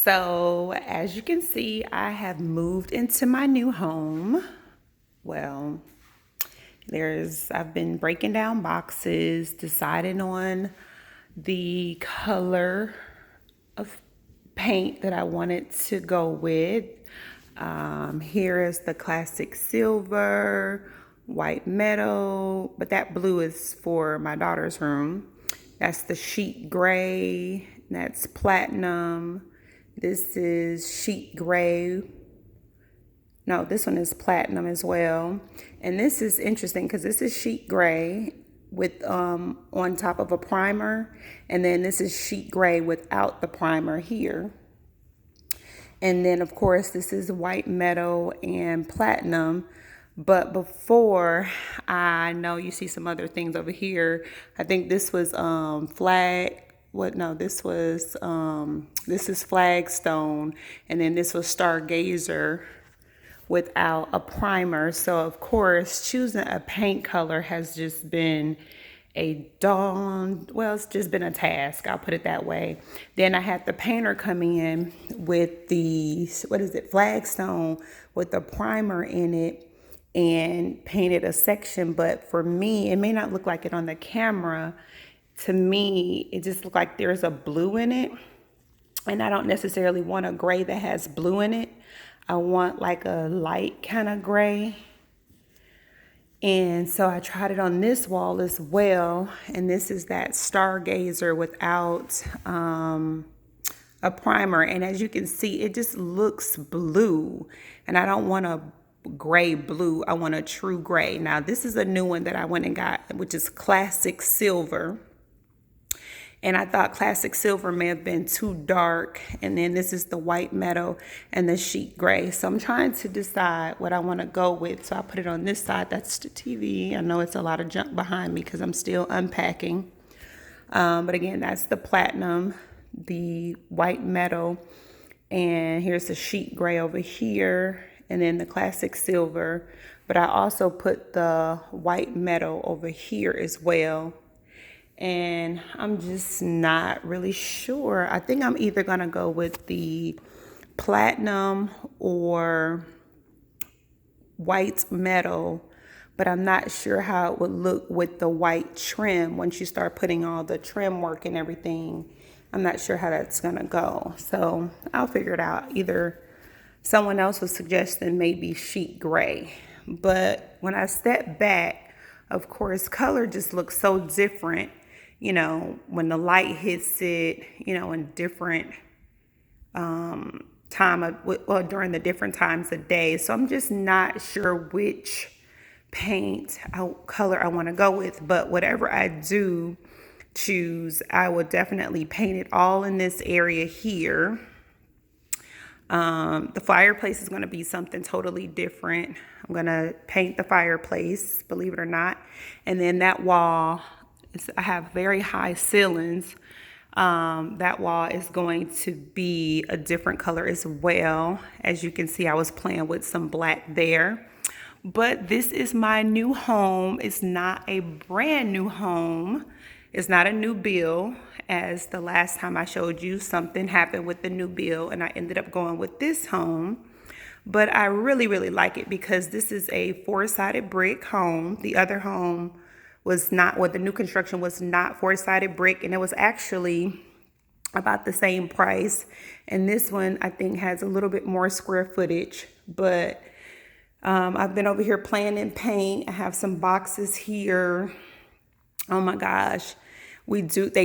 So, as you can see, I have moved into my new home. Well, I've been breaking down boxes, deciding on the color of paint that I wanted to go with. Here is the classic silver, white metal, but that blue is for my daughter's room. That's the sheet gray, that's platinum. This is sheet gray. No, this one is platinum as well. And this is interesting because this is sheet gray with on top of a primer. And then this is sheet gray without the primer here. And then, of course, this is white metal and platinum. But before, I know you see some other things over here. I think this was flag. What? No, this is flagstone. And then this was stargazer without a primer. So, of course, choosing a paint color has just been it's just been a task. I'll put it that way. Then I had the painter come in with the, flagstone with the primer in it and painted a section. But for me, it may not look like it on the camera. To me, it just looked like there's a blue in it. And I don't necessarily want a gray that has blue in it. I want like a light kind of gray. And so I tried it on this wall as well. And this is that stargazer without a primer. And as you can see, it just looks blue. And I don't want a gray blue. I want a true gray. Now, this is a new one that I went and got, which is classic silver. And I thought classic silver may have been too dark. And then this is the white metal and the sheet gray. So I'm trying to decide what I want to go with. So I put it on this side. That's the TV. I know it's a lot of junk behind me because I'm still unpacking. But again, that's the platinum, the white metal. And here's the sheet gray over here. And then the classic silver. But I also put the white metal over here as well. And I'm just not really sure. I think I'm either going to go with the platinum or white metal, but I'm not sure how it would look with the white trim once you start putting all the trim work and everything. I'm not sure how that's going to go. So I'll figure it out. Either someone else was suggesting maybe sheet gray. But when I step back, of course, color just looks so different. You know, when the light hits it, you know, in different during the different times of day. So I'm just not sure which color I want to go with. But whatever I do choose, I will definitely paint it all in this area here. The fireplace is going to be something totally different. I'm going to paint the fireplace, believe it or not. And then that wall, I have very high ceilings. That wall is going to be a different color as well. As you can see, I was playing with some black there. But this is my new home. It's not a brand new home. It's not a new build. As the last time I showed you, something happened with the new build and I ended up going with this home. But I really, really like it because this is a 4-sided brick home. The other home was not, the new construction was not 4-sided brick, and it was actually about the same price. And this one, I think, has a little bit more square footage. But I've been over here playing in paint. I have some boxes here. Oh my gosh. They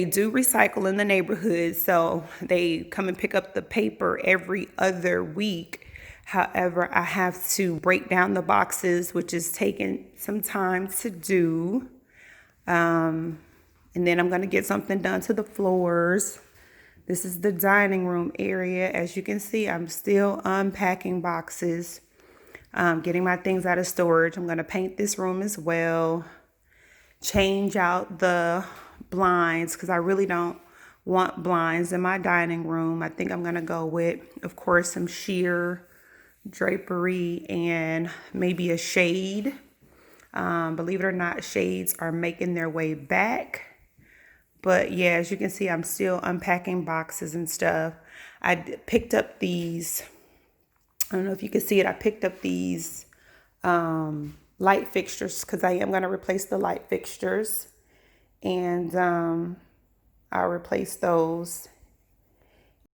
do recycle in the neighborhood, so they come and pick up the paper every other week. However, I have to break down the boxes, which is taking some time to do. And then I'm going to get something done to the floors. This is the dining room area. As you can see, I'm still unpacking boxes, getting my things out of storage. I'm going to paint this room as well. Change out the blinds because I really don't want blinds in my dining room. I think I'm going to go with, of course, some sheer drapery and maybe a shade. Believe it or not, shades are making their way back. But yeah, as you can see, I'm still unpacking boxes and stuff. Picked up these, I don't know if you can see it. I picked up these light fixtures because I am going to replace the light fixtures. And I'll replace those.